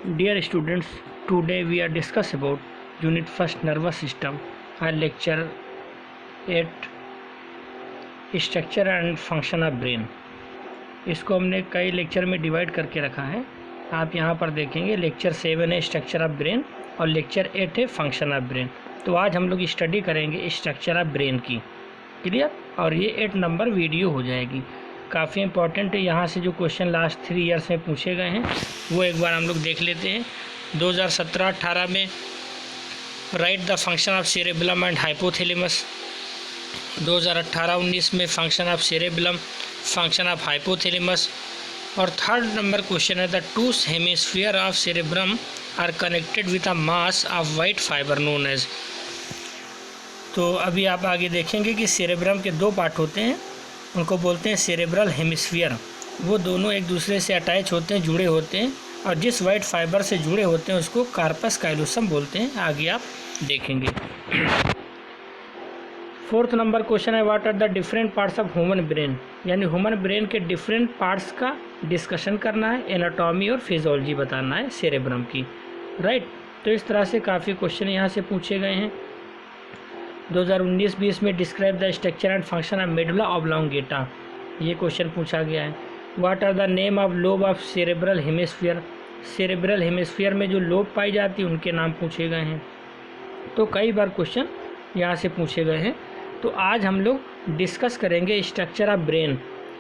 Dear students, today we are discuss about Unit First Nervous System and Lecture 8 Structure and Function of Brain। इसको हमने कई lecture में divide करके रखा है। आप यहाँ पर देखेंगे लेक्चर 7 है स्ट्रक्चर ऑफ ब्रेन और लेक्चर 8 है फंक्शन ऑफ ब्रेन। तो आज हम लोग स्टडी करेंगे स्ट्रक्चर ऑफ ब्रेन की, क्लियर। और ये 8 नंबर वीडियो हो जाएगी, काफ़ी इंपॉर्टेंट है। यहाँ से जो क्वेश्चन लास्ट 3 ईयर्स में पूछे गए हैं वो एक बार हम लोग देख लेते हैं। 2017-18 में write the function of cerebellum and hypothalamus, 2018-19 में function of cerebellum, function of hypothalamus. और थर्ड नंबर क्वेश्चन है the two hemisphere of cerebrum are connected with a mass of white fibre known as. तो अभी आप आगे देखेंगे कि cerebrum के 2 पार्ट होते हैं, उनको बोलते हैं सेरेब्रल हेमिस्फीयर। वो दोनों एक दूसरे से अटैच होते हैं, जुड़े होते हैं, और जिस वाइट फाइबर से जुड़े होते हैं उसको कार्पस कैलोसम बोलते हैं। आगे आप देखेंगे। फोर्थ नंबर क्वेश्चन है what are the different parts of human brain, यानी ह्यूमन ब्रेन के डिफरेंट पार्ट्स का डिस्कशन करना है, एनाटॉमी और फिजियोलॉजी बताना है सेरेब्रम की, राइट। तो इस तरह से काफ़ी क्वेश्चन यहाँ से पूछे गए हैं। 2019-20 में describe the structure and function of medulla oblongata, ये क्वेश्चन पूछा गया है। What are the name of lobe of cerebral hemisphere, cerebral hemisphere में जो लोब पाई जाती है उनके नाम पूछे गए हैं। तो कई बार क्वेश्चन यहाँ से पूछे गए हैं। तो आज हम लोग डिस्कस करेंगे स्ट्रक्चर ऑफ ब्रेन,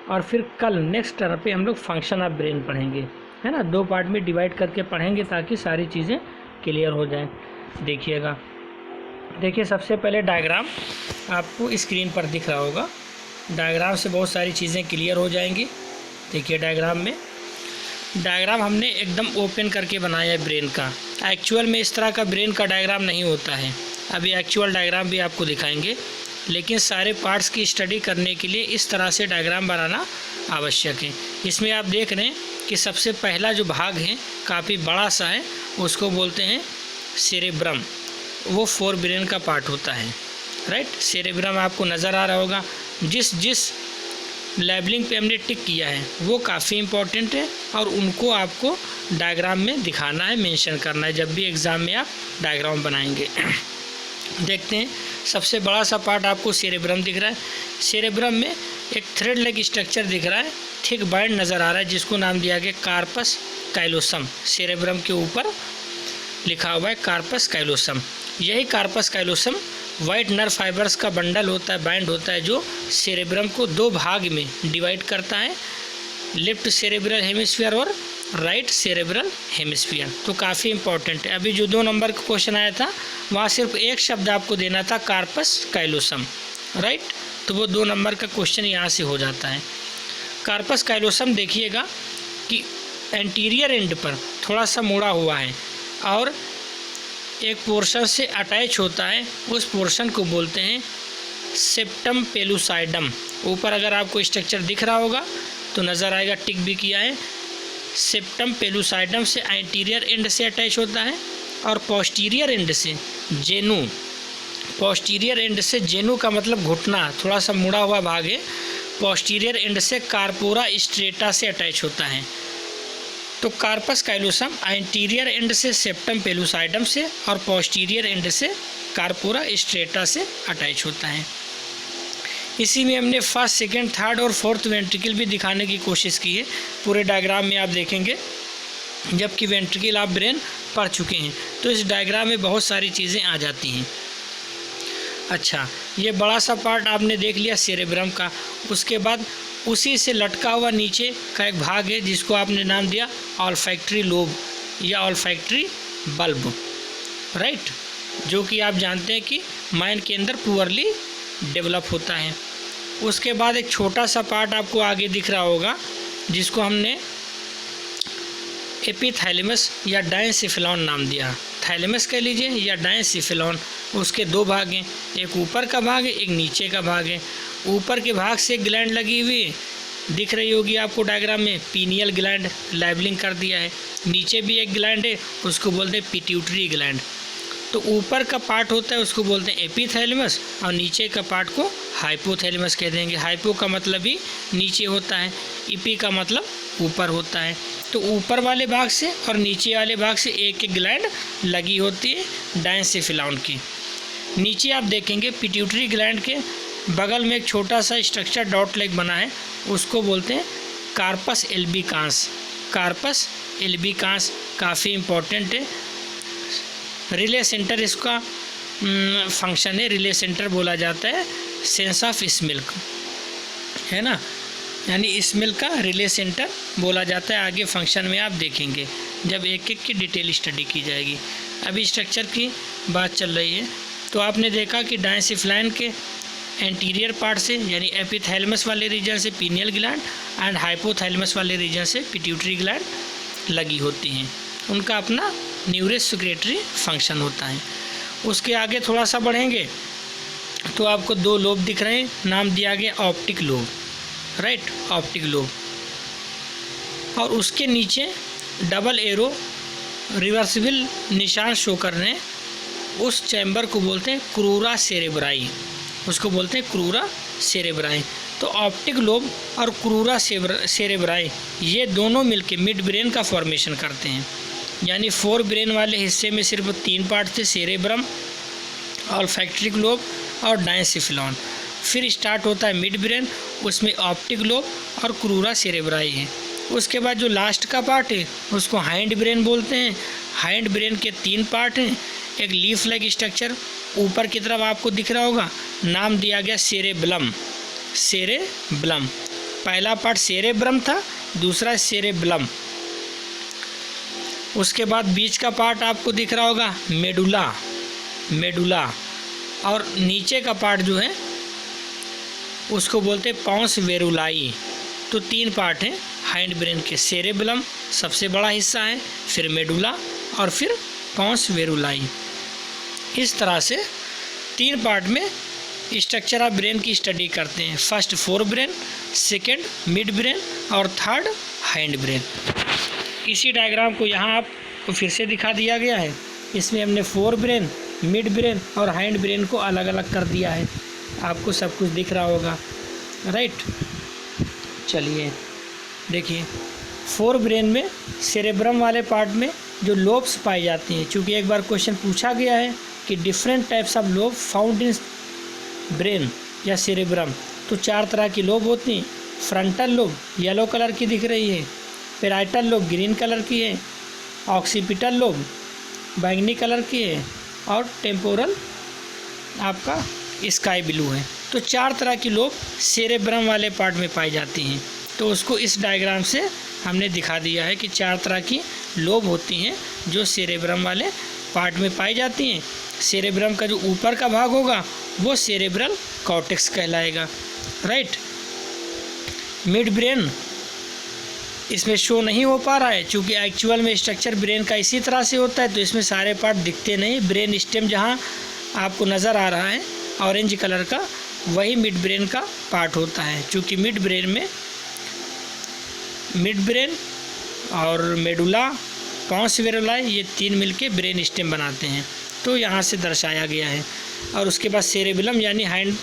और फिर कल नेक्स्ट टर्म पे हम लोग फंक्शन ऑफ ब्रेन पढ़ेंगे, है ना। 2 पार्ट में डिवाइड करके पढ़ेंगे ताकि सारी चीज़ें क्लियर हो जाएं। देखिएगा, देखिए सबसे पहले डायग्राम आपको स्क्रीन पर दिख रहा होगा। डायग्राम से बहुत सारी चीज़ें क्लियर हो जाएंगी। देखिए डायग्राम हमने एकदम ओपन करके बनाया है ब्रेन का। एक्चुअल में इस तरह का ब्रेन का डायग्राम नहीं होता है। अभी एक्चुअल डायग्राम भी आपको दिखाएंगे, लेकिन सारे पार्ट्स की स्टडी करने के लिए इस तरह से डायग्राम बनाना आवश्यक है। इसमें आप देख रहे हैं कि सबसे पहला जो भाग है काफ़ी बड़ा सा है, उसको बोलते हैं सेरेब्रम। वो 4 ब्रेन का पार्ट होता है, राइट। सेरेब्रम आपको नज़र आ रहा होगा। जिस लेबलिंग पे हमने टिक किया है वो काफ़ी इम्पोर्टेंट है, और उनको आपको डायग्राम में दिखाना है, मेंशन करना है जब भी एग्ज़ाम में आप डायग्राम बनाएंगे। देखते हैं, सबसे बड़ा सा पार्ट आपको सेरेब्रम दिख रहा है। सेरेब्रम में एक थ्रेड लेग स्ट्रक्चर दिख रहा है, थिक बैंड नज़र आ रहा है, जिसको नाम दिया गया कार्पस कैलोसम। सेरेब्रम के ऊपर लिखा हुआ है कार्पस कैलोसम। यही corpus callosum white nerve fibres का बंडल होता है, बैंड होता है, जो सेरेब्रम को 2 भाग में डिवाइड करता है, लेफ्ट सेरेब्रल हेमिस्फीयर और राइट सेरेब्रल हेमिस्फीयर। तो काफ़ी इंपॉर्टेंट है। अभी जो 2 नंबर का क्वेश्चन आया था वहाँ सिर्फ एक शब्द आपको देना था, कार्पस कैलोसम, राइट। तो वो 2 नंबर का क्वेश्चन यहाँ से हो जाता है। कार्पस कैलोसम देखिएगा कि एंटीरियर एंड पर थोड़ा सा मुड़ा हुआ है और एक पोर्शन से अटैच होता है, उस पोर्शन को बोलते हैं सेप्टम पेलुसाइडम। ऊपर अगर आपको स्ट्रक्चर दिख रहा होगा तो नज़र आएगा, टिक भी किया है। सेप्टम पेलुसाइडम से एंटीरियर एंड से अटैच होता है, और पोस्टीरियर एंड से जेनू। पोस्टीरियर एंड से जेनू का मतलब घुटना, थोड़ा सा मुड़ा हुआ भाग है। पोस्टीरियर एंड से कार्पोरा स्ट्रेटा से अटैच होता है। तो कार्पस कैलोसम एंटीरियर एंड से सेप्टम पेलुसाइडम से, और पोस्टीरियर एंड से कार्पोरा स्ट्रेटा से अटैच होता है। इसी में हमने फर्स्ट, सेकंड, थर्ड और फोर्थ वेंट्रिकल भी दिखाने की कोशिश की है। पूरे डायग्राम में आप देखेंगे, जबकि वेंट्रिकल आप ब्रेन पढ़ चुके हैं, तो इस डायग्राम में बहुत सारी चीज़ें आ जाती हैं। अच्छा, ये बड़ा सा पार्ट आपने देख लिया सेरेब्रम का। उसके बाद उसी से लटका हुआ नीचे का एक भाग है जिसको आपने नाम दिया ऑल्फैक्टरी लोब या ऑल्फैक्टरी बल्ब, राइट, जो कि आप जानते हैं कि माइंड के अंदर पुअरली डेवलप होता है। उसके बाद एक छोटा सा पार्ट आपको आगे दिख रहा होगा जिसको हमने एपिथैलेमस या डायेंसिफिलॉन नाम दिया। थैलेमस कह लीजिए या डायेंसिफिलॉन। उसके 2 भाग हैं, एक ऊपर का भाग है, एक नीचे का भाग है। ऊपर के भाग से एक ग्लैंड लगी हुई दिख रही होगी आपको डायग्राम में, पीनियल ग्लैंड लेबलिंग कर दिया है। नीचे भी एक ग्लैंड है, उसको बोलते हैं पिट्यूटरी ग्लैंड। तो ऊपर का पार्ट होता है उसको बोलते हैं एपिथैलेमस, और नीचे का पार्ट को हाइपोथैलेमस कह देंगे। हाइपो का मतलब भी नीचे होता है, इपी का मतलब ऊपर होता है। तो ऊपर वाले भाग से और नीचे वाले भाग से एक एक ग्लैंड लगी होती है डायंसिफिलॉन की। नीचे आप देखेंगे पिट्यूटरी ग्लैंड के बगल में एक छोटा सा स्ट्रक्चर डॉट लाइक बना है, उसको बोलते हैं कार्पस एल्बिकांस। कार्पस एल्बिकांस काफ़ी इम्पोर्टेंट है। रिले सेंटर इसका फंक्शन है, रिले सेंटर बोला जाता है सेंस ऑफ स्मेल, है ना, यानी स्मेल का रिले सेंटर बोला जाता है। आगे फंक्शन में आप देखेंगे जब एक एक की डिटेल स्टडी की जाएगी। अभी स्ट्रक्चर की बात चल रही है। तो आपने देखा कि डायंसिफिलाइन के एंटीरियर पार्ट से यानी एपिथैलेमस वाले रीजन से पीनियल ग्लैंड एंड हाइपोथैलेमस वाले रीजन से पिट्यूटरी ग्लैंड लगी होती हैं। उनका अपना न्यूरेस सिक्रेटरी फंक्शन होता है। उसके आगे थोड़ा सा बढ़ेंगे तो आपको दो लोब दिख रहे हैं, नाम दिया गया optic lobe, right, optic lobe. और उसके नीचे डबल एरो रिवर्सिबल निशान शो कर रहे हैं, उस चैम्बर को बोलते हैं क्रूरा सेरेब्राई, उसको बोलते हैं क्रूरा सेरेब्राई। तो ऑप्टिक लोब और क्रूरा सेरेब्राई ये दोनों मिलके मिड ब्रेन का फॉर्मेशन करते हैं। यानी फोर ब्रेन वाले हिस्से में सिर्फ 3 पार्ट थे, सेरेब्रम, ऑल्फैक्टरी लोब और डायंसिफिलॉन। फिर स्टार्ट होता है मिड ब्रेन, उसमें ऑप्टिक लोब और क्रूरा सेरेब्राई है। उसके बाद जो लास्ट का पार्ट है उसको हाइंड ब्रेन बोलते हैं। हाइंड ब्रेन के 3 पार्ट हैं, एक लीफ लाइक स्ट्रक्चर ऊपर की तरफ आपको दिख रहा होगा, नाम दिया गया सेरेब्लम। सेरेब्लम पहला पार्ट सेरेब्रम था, दूसरा सेरेब्लम। उसके बाद बीच का पार्ट आपको दिख रहा होगा मेडुला, मेडुला। और नीचे का पार्ट जो है उसको बोलते हैं पॉन्स वेरुलाई। तो 3 पार्ट हैं हाइंड ब्रेन के, सेरेब्लम सबसे बड़ा हिस्सा है, फिर मेडुला और फिर पॉन्स वेरुलाई। इस तरह से 3 पार्ट में स्ट्रक्चर ऑफ ब्रेन की स्टडी करते हैं। First fore brain, second mid brain और थर्ड हाइंड ब्रेन। इसी डायग्राम को यहाँ आपको फिर से दिखा दिया गया है। इसमें हमने फोर ब्रेन, मिड ब्रेन और हाइंड ब्रेन को अलग अलग कर दिया है, आपको सब कुछ दिख रहा होगा, राइट। चलिए देखिए, फोर ब्रेन में सेरेब्रम वाले पार्ट में जो लोब्स पाई जाती हैं, चूँकि एक बार क्वेश्चन पूछा गया है कि different types of lobe found in brain या सेरेब्रम, तो 4 तरह की लोब होती हैं। फ्रंटल लोब येलो कलर की दिख रही है, पेराइटल लोब ग्रीन कलर की है, ऑक्सीपिटल लोब बैंगनी कलर की है और टेम्पोरल आपका स्काई ब्लू है। तो 4 तरह की लोब सेरेब्रम वाले पार्ट में पाई जाती हैं। तो उसको इस डायग्राम से हमने दिखा दिया है कि 4 तरह की लोब होती हैं जो सेरेब्रम वाले पार्ट में पाई जाती हैं। सेरेब्रम का जो ऊपर का भाग होगा वो सेरेब्रल कॉर्टेक्स कहलाएगा, राइट। मिड ब्रेन इसमें शो नहीं हो पा रहा है क्योंकि एक्चुअल में स्ट्रक्चर ब्रेन का इसी तरह से होता है, तो इसमें सारे पार्ट दिखते नहीं। ब्रेन स्टेम जहाँ आपको नज़र आ रहा है ऑरेंज कलर का, वही मिड ब्रेन का पार्ट होता है। क्योंकि मिड ब्रेन में मिड ब्रेन और मेडुला, पॉन्स वेरुलाई ये 3 मिलके ब्रेन स्टेम बनाते हैं, तो यहाँ से दर्शाया गया है। और उसके बाद सेरेब्रम यानी हाइंड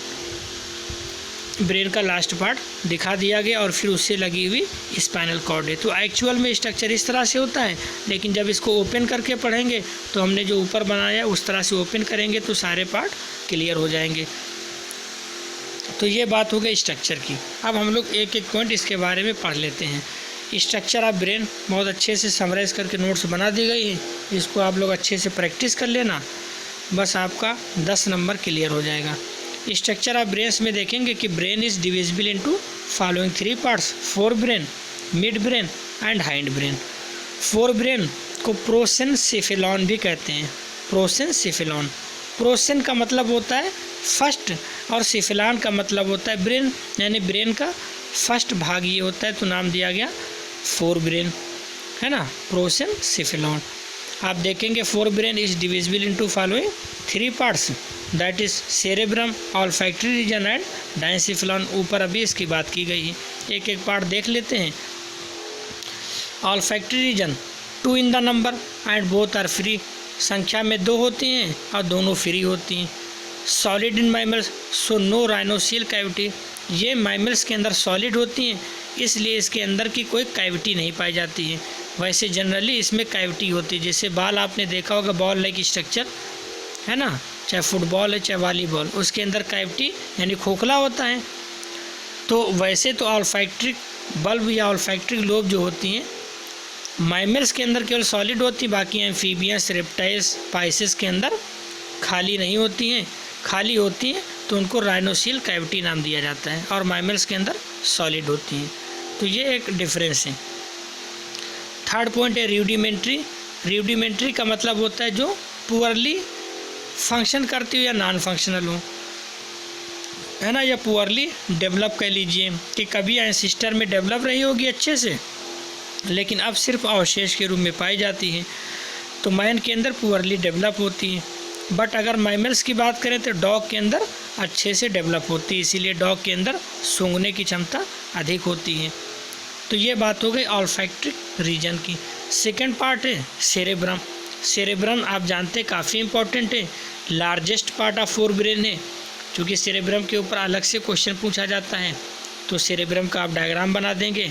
ब्रेन का लास्ट पार्ट दिखा दिया गया और फिर उससे लगी हुई स्पाइनल कॉर्ड है। तो एक्चुअल में स्ट्रक्चर इस तरह से होता है, लेकिन जब इसको ओपन करके पढ़ेंगे तो हमने जो ऊपर बनाया उस तरह से ओपन करेंगे तो सारे पार्ट क्लियर हो जाएंगे। तो ये बात हो गई स्ट्रक्चर की। अब हम लोग एक एक पॉइंट इसके बारे में पढ़ लेते हैं। स्ट्रक्चर ऑफ ब्रेन बहुत अच्छे से समराइज़ करके नोट्स बना दी गई है, इसको आप लोग अच्छे से प्रैक्टिस कर लेना, बस आपका 10 नंबर क्लियर हो जाएगा। स्ट्रक्चर ऑफ ब्रेन्स में देखेंगे कि brain is divisible into following 3 parts, fore brain, mid brain and hind brain. Fore brain को प्रोसेनसेफेलॉन भी कहते हैं, प्रोसेनसेफेलॉन। प्रोसेन का मतलब होता है फर्स्ट और सेफेलॉन का मतलब होता है ब्रेन, यानी ब्रेन का फर्स्ट भाग ये होता है, तो नाम दिया गया फोर ब्रेन, है ना, प्रोसेनसेफेलॉन। आप देखेंगे forebrain is divisible into following 3 parts, that is cerebrum, olfactory region and diencephalon. ऊपर अभी इसकी बात की गई है, एक एक पार्ट देख लेते हैं। Olfactory region 2 in the number and both are free, संख्या में 2 होती हैं और दोनों फ्री होती हैं। Solid in mammals so no rhinocoel cavity, ये मैमल्स के अंदर सॉलिड होती हैं, इसलिए इसके अंदर की कोई कैविटी नहीं पाई जाती है। वैसे जनरली इसमें कैविटी होती है, जैसे बॉल आपने देखा होगा, बॉल लाइक स्ट्रक्चर है ना, चाहे फुटबॉल है चाहे वॉलीबॉल, उसके अंदर कैविटी यानी खोखला होता है। तो वैसे तो ऑल्फैक्ट्रिक बल्ब या ऑल्फैक्ट्रिक लोब जो होती हैं मैमल्स के अंदर केवल सॉलिड होती, बाकी एम्फीबियंस, रेप्टाइल्स, पाइसेस के अंदर खाली नहीं होती हैं। खाली होती हैं तो उनको राइनोसील कैविटी नाम दिया जाता है, और मैमल्स के अंदर सॉलिड होती हैं। तो ये एक डिफरेंस है। थर्ड पॉइंट है रूडिमेंट्री। रूडिमेंट्री का मतलब होता है जो पुअरली फंक्शन करती हो या नॉन फंक्शनल हो, है ना, या पुअरली डेवलप कह लीजिए कि कभी एंसिस्टर में डेवलप रही होगी अच्छे से, लेकिन अब सिर्फ अवशेष के रूप में पाई जाती है। तो मैन के अंदर पुअरली डेवलप होती है। बट अगर मैमल्स की बात करें तो डॉग के अंदर अच्छे से डेवलप होती है, इसीलिए डॉग के अंदर सूंघने की क्षमता अधिक होती है। तो ये बात हो गई ऑल्फैक्ट्रिक रीजन की। सेकेंड पार्ट है सेरेब्रम। सेरेब्रम आप जानते हैं काफ़ी इंपॉर्टेंट है, largest part of fore brain है। क्योंकि सेरेब्रम के ऊपर अलग से क्वेश्चन पूछा जाता है, तो सेरेब्रम का आप डायग्राम बना देंगे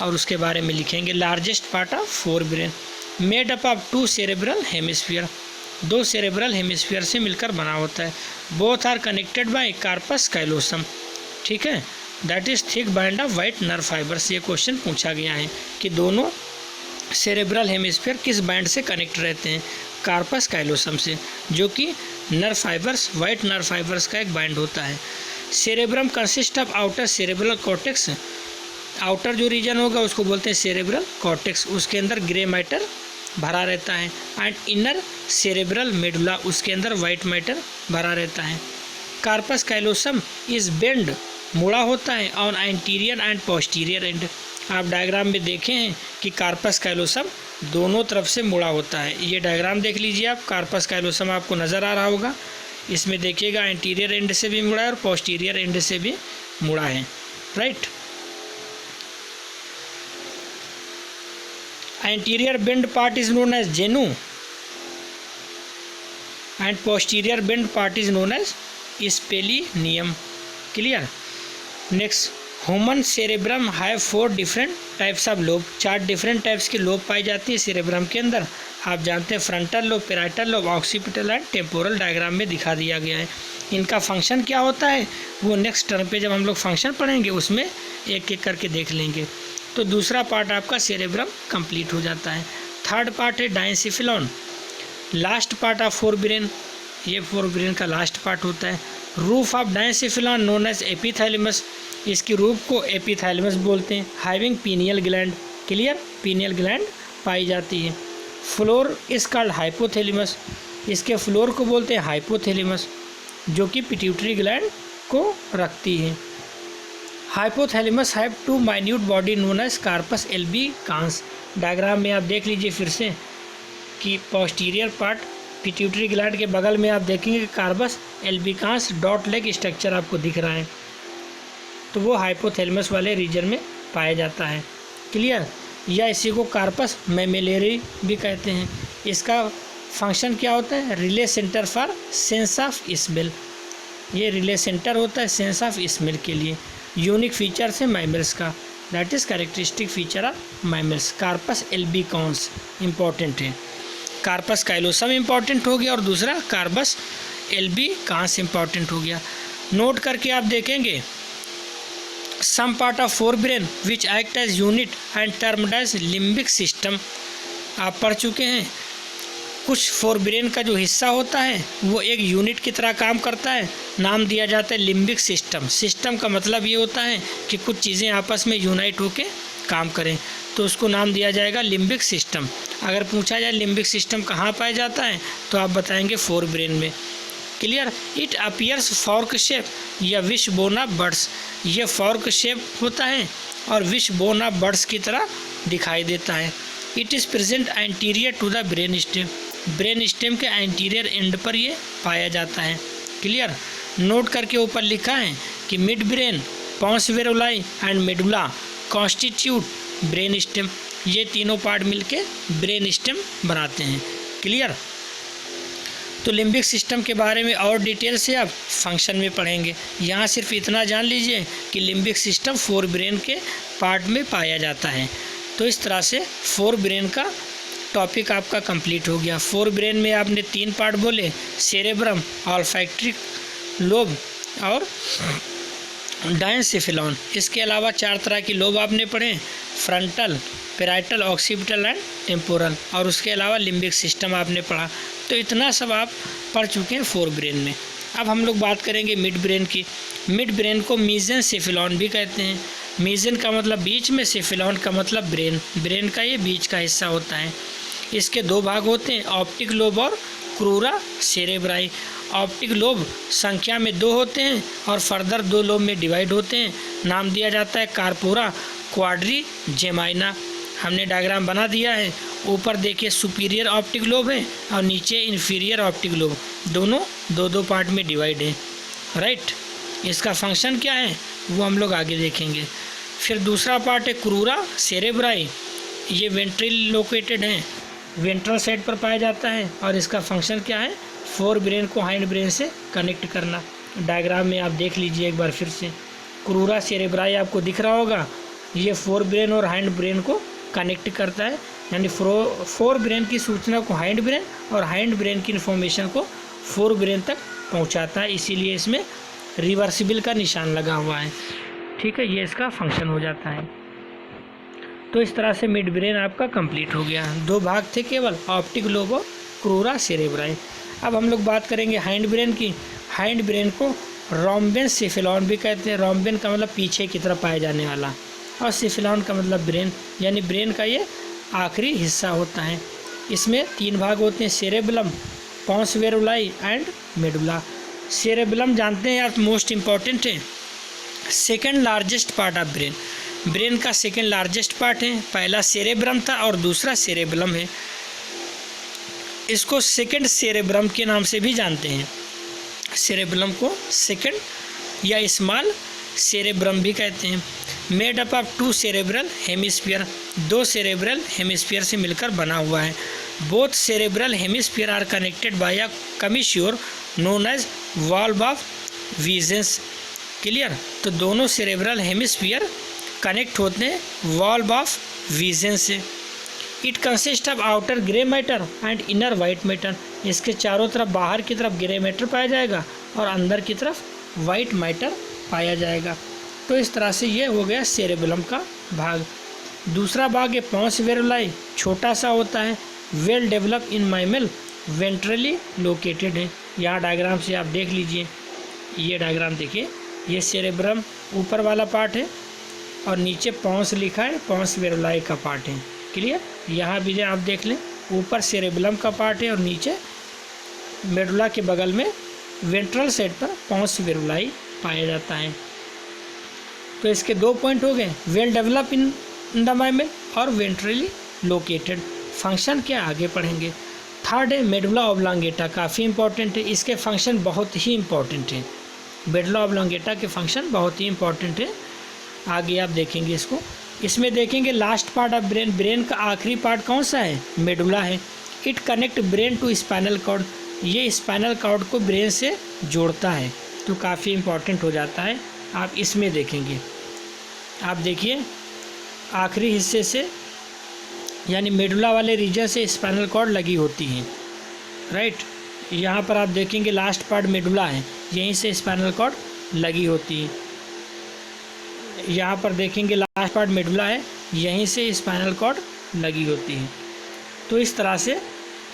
और उसके बारे में लिखेंगे। Largest part of four brain made up of 2 cerebral hemisphere, 2 cerebral hemisphere से मिलकर बना होता है। Both are connected by corpus callosum, ठीक है, that is thick band of white nerve fibres. ये क्वेश्चन पूछा गया है कि दोनों सेरेब्रल हेमिस्फीयर किस बैंड से कनेक्ट रहते हैं, कार्पस कैलोसम से, जो कि nerve fibres, white nerve fibres का एक बैंड होता है। Cerebrum consist of outer cerebral cortex, outer जो रीजन होगा उसको बोलते हैं सेरेब्रल कॉर्टेक्स, उसके अंदर ग्रे मैटर भरा रहता है। एंड इनर सेरेब्रल मेडुला, उसके अंदर वाइट मैटर भरा रहता है। कार्पस कैलोसम इज बेंड, मुड़ा होता है, on anterior and posterior and. आप डायग्राम में देखे हैं कि कार्पस कैलोसम दोनों तरफ से मुड़ा होता है। ये डायग्राम देख लीजिए आप, कार्पस कैलोसम आपको नज़र आ रहा होगा। इसमें देखिएगा एंटीरियर एंड से भी मुड़ा है और पोस्टीरियर एंड से भी मुड़ा है, right. Anterior bend part is known as genu and posterior bend part is known as splenium. Clear? Next, human cerebrum have 4 different types of lobe. 4 different types की लोब पाई जाती है सेरेब्रम के अंदर। आप जानते हैं frontal lobe, parietal lobe, occipital and temporal, diagram में दिखा दिया गया है। इनका फंक्शन क्या होता है वो नेक्स्ट टर्म पे जब हम लोग फंक्शन पढ़ेंगे उसमें एक एक करके देख लेंगे। तो दूसरा पार्ट आपका सेरेब्रम कंप्लीट हो जाता है। थर्ड पार्ट है diencephalon, last part of fore brain, ये फोर ब्रेन का लास्ट पार्ट होता है। Roof of diencephalon known as epithalamus, इसकी रूफ को एपिथैलेमस बोलते हैं। Having pineal gland, clear, pineal gland पाई जाती है। फ्लोर इज कॉल्ड हाइपोथैलेमस, इसके फ्लोर को बोलते हैं हाइपोथैलेमस, जो कि पिट्यूटरी ग्लैंड को रखती है। Hypothalamus have 2 minute body known as corpus albicans. Diagram में आप देख लीजिए फिर से कि पोस्टीरियर पार्ट पिट्यूटरी ग्लैंड के बगल में आप देखेंगे कि कार्पस एल्बिकांस डॉट लाइक स्ट्रक्चर आपको दिख रहा है, तो वो हाइपोथैलेमस वाले रीजन में पाया जाता है। क्लियर? या इसी को कार्पस मैमेलरी भी कहते हैं। इसका फंक्शन क्या होता है? Relay centre for sense of smell, ये रिले सेंटर होता है सेंस ऑफ स्मेल के लिए। यूनिक फीचर है मैमल्स का, that is characteristic feature of mammals. Corpus albicans important है, कार्पस कैलोसम इंपॉर्टेंट हो गया और दूसरा कार्पस एल्बिकांस इंपॉर्टेंट हो गया। नोट करके आप देखेंगे some part of four brain which act as unit and termed as limbic system, आप पढ़ चुके हैं। कुछ फोर ब्रेन का जो हिस्सा होता है वो एक यूनिट की तरह काम करता है, नाम दिया जाता है लिम्बिक सिस्टम। सिस्टम का मतलब ये होता है कि कुछ चीज़ें आपस में यूनाइट होके काम करें, तो उसको नाम दिया जाएगा लिम्बिक सिस्टम। अगर पूछा जाए लिम्बिक सिस्टम कहाँ पाया जाता है तो आप बताएंगे फोर ब्रेन में। Clear? It appears fork shape या विश बोन ऑफ बर्ड्स, ये फॉर्क शेप होता है और विश बोन ऑफ बर्ड्स की तरह दिखाई देता है। It is present anterior to the brain stem, brain stem के एंटीरियर एंड पर ये पाया जाता है। क्लियर? नोट करके ऊपर लिखा है कि midbrain, pons varolii and medulla constitute brain stem, ये तीनों पार्ट मिलके ब्रेन स्टेम बनाते हैं। क्लियर? तो लिम्बिक सिस्टम के बारे में और डिटेल से आप फंक्शन में पढ़ेंगे। यहाँ सिर्फ इतना जान लीजिए कि लिम्बिक सिस्टम फोर ब्रेन के पार्ट में पाया जाता है। तो इस तरह से फोर ब्रेन का टॉपिक आपका कंप्लीट हो गया। फोर ब्रेन में आपने 3 पार्ट बोले, सेरेब्रम, ऑल्फैक्टरी लोब और डायनसेफेलॉन। इसके अलावा 4 तरह की लोब आपने पढ़े, frontal, parietal, occipital and temporal, और उसके अलावा लिम्बिक सिस्टम आपने पढ़ा। तो इतना सब आप पढ़ चुके हैं फोर ब्रेन में। अब हम लोग बात करेंगे मिड ब्रेन की। मिड ब्रेन को मेसेनसेफेलॉन भी कहते हैं। मेसन का मतलब बीच में, सेफेलॉन का मतलब ब्रेन। ब्रेन का ये बीच का हिस्सा होता है। इसके 2 भाग होते हैं, ऑप्टिक लोब और क्रूरा सेरेब्राई। ऑप्टिक लोब संख्या में 2 होते हैं और फर्दर 2 लोब में डिवाइड होते हैं। नाम दिया जाता है कार्पोरा क्वाड्रीजेमाइना। हमने डायग्राम बना दिया है। ऊपर देखिए सुपीरियर ऑप्टिक लोब है और नीचे इन्फीरियर ऑप्टिक लोब, दोनों 2-2 पार्ट में डिवाइड है। राइट, इसका फंक्शन क्या है वो हम लोग आगे देखेंगे। फिर दूसरा पार्ट है क्रूरा सेरेब्राई। ये वेंट्रली लोकेटेड है, वेंट्रल साइड पर पाया जाता है और इसका फंक्शन क्या है, फोर ब्रेन को हाइंड ब्रेन से कनेक्ट करना। डायग्राम में आप देख लीजिए एक बार फिर से। क्रूरा सेरेब्राई आपको दिख रहा होगा, ये फोर ब्रेन और हाइंड ब्रेन को कनेक्ट करता है, यानी फोर ब्रेन की सूचना को हाइंड ब्रेन और हाइंड ब्रेन की इन्फॉर्मेशन को फोर ब्रेन तक पहुंचाता है। इसीलिए इसमें रिवर्सिबल का निशान लगा हुआ है। ठीक है, ये इसका फंक्शन हो जाता है। तो इस तरह से मिड ब्रेन आपका कंप्लीट हो गया। 2 भाग थे केवल, ऑप्टिक लोब और क्रूरा सेरेब्राई। अब हम लोग बात करेंगे हाइंड ब्रेन की। हाइंड ब्रेन को रोम्बेनसेफेलॉन भी कहते हैं। रोम्बेन का मतलब पीछे की तरफ पाया जाने वाला और सेफेलॉन का मतलब ब्रेन, यानी ब्रेन का ये आखिरी हिस्सा होता है। इसमें 3 भाग होते हैं, cerebellum, pons varolii and medulla. Cerebellum जानते हैं आप, मोस्ट इम्पॉर्टेंट है, second largest part of brain. Brain का सेकेंड लार्जेस्ट पार्ट है। पहला सेरेब्रम था और दूसरा सेरेबलम है। इसको सेकेंड सेरेब्रम के नाम से भी जानते हैं। सेरेबलम को सेकेंड या स्मॉल सेरेब्रम भी कहते हैं। Made up of 2 cerebral hemisphere, 2 cerebral hemisphere से मिलकर बना हुआ है। Both cerebral hemisphere are connected by a commissure known as valve of Vieussens. Clear, तो दोनों सेरेब्रल हेमिस्फीयर कनेक्ट होते हैं वाल्व ऑफ विजन से। It consist of outer grey matter and inner white matter. इसके चारों तरफ, बाहर की तरफ ग्रे मैटर पाया जाएगा और अंदर की तरफ वाइट मैटर पाया जाएगा। तो इस तरह से ये हो गया सेरेबलम का भाग। दूसरा भाग है पॉन्स वेरुलाई, छोटा सा होता है, well develop in mammal, ventrally located है। यहाँ डायग्राम से आप देख लीजिए, ये डायग्राम देखिए, ये सेरेब्रम ऊपर वाला पार्ट है और नीचे पॉन्स लिखा है, पॉन्स वेरुलाई का पार्ट है। क्लियर, यहाँ भी आप देख लें, ऊपर सेरेबलम का पार्ट है और नीचे मेडुला के बगल में वेंट्रल साइड पर पॉन्स वेरुलाई पाया जाता है। तो इसके 2 पॉइंट हो गए, well develop in the mammal और वेंट्रली लोकेटेड। फंक्शन क्या आगे पढ़ेंगे। थर्ड है मेडुला ऑब्लांगेटा, काफ़ी इंपॉर्टेंट है। इसके फंक्शन बहुत ही इंपॉर्टेंट है। मेडुला ऑब्लांगेटा के फंक्शन बहुत ही इंपॉर्टेंट है, आगे आप देखेंगे इसको। इसमें देखेंगे last part of brain, brain का आखिरी पार्ट कौन सा है, मेडुला है। It connect brain to spinal cord, ये स्पाइनल कॉर्ड को ब्रेन से जोड़ता है, तो काफ़ी इंपॉर्टेंट हो जाता है। आप इसमें देखेंगे, आप देखिए आखिरी हिस्से से, यानी मेडुला वाले रीजन से स्पाइनल कॉर्ड लगी होती है। राइट, यहाँ पर आप देखेंगे लास्ट पार्ट मेडुला है, यहीं से स्पाइनल कॉर्ड लगी होती है। यहाँ पर देखेंगे लास्ट पार्ट मेडुला है, यहीं से स्पाइनल कॉर्ड लगी होती है। तो इस तरह से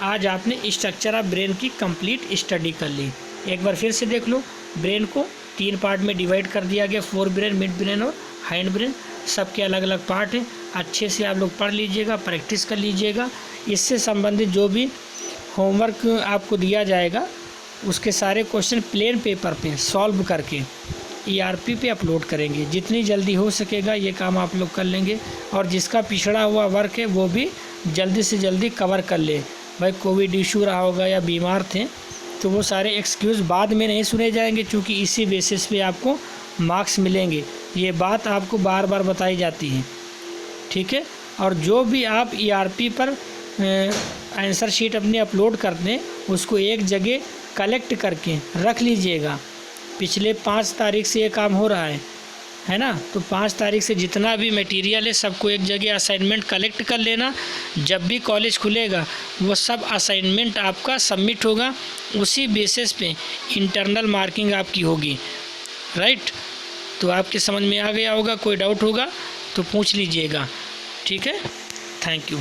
आज आपने स्ट्रक्चर ऑफ ब्रेन की कंप्लीट स्टडी कर ली। एक बार फिर से देख लो, ब्रेन को 3 पार्ट में डिवाइड कर दिया गया, फोर ब्रेन, मिड ब्रेन और हाइंड ब्रेन, सबके अलग अलग पार्ट हैं। अच्छे से आप लोग पढ़ लीजिएगा, प्रैक्टिस कर लीजिएगा। इससे संबंधित जो भी होमवर्क आपको दिया जाएगा उसके सारे क्वेश्चन प्लेन पेपर पे सॉल्व करके ERP पे अपलोड करेंगे। जितनी जल्दी हो सकेगा ये काम आप लोग कर लेंगे, और जिसका पिछड़ा हुआ वर्क है वो भी जल्दी से जल्दी कवर कर ले। भाई कोविड इशू रहा होगा या बीमार थे, तो वो सारे एक्सक्यूज़ बाद में नहीं सुने जाएंगे, क्योंकि इसी बेसिस पे आपको मार्क्स मिलेंगे। ये बात आपको बार बार बताई जाती है, ठीक है। और जो भी आप ERP पर आंसर शीट अपनी अपलोड कर दें, उसको एक जगह कलेक्ट करके रख लीजिएगा। पिछले 5 तारीख से ये काम हो रहा है ना, तो 5 तारीख से जितना भी मटेरियल है सबको एक जगह असाइनमेंट कलेक्ट कर लेना। जब भी कॉलेज खुलेगा वो सब असाइनमेंट आपका सबमिट होगा, उसी बेसिस पे इंटरनल मार्किंग आपकी होगी, राइट। तो आपके समझ में आ गया होगा, कोई डाउट होगा तो पूछ लीजिएगा, ठीक है। Thank you.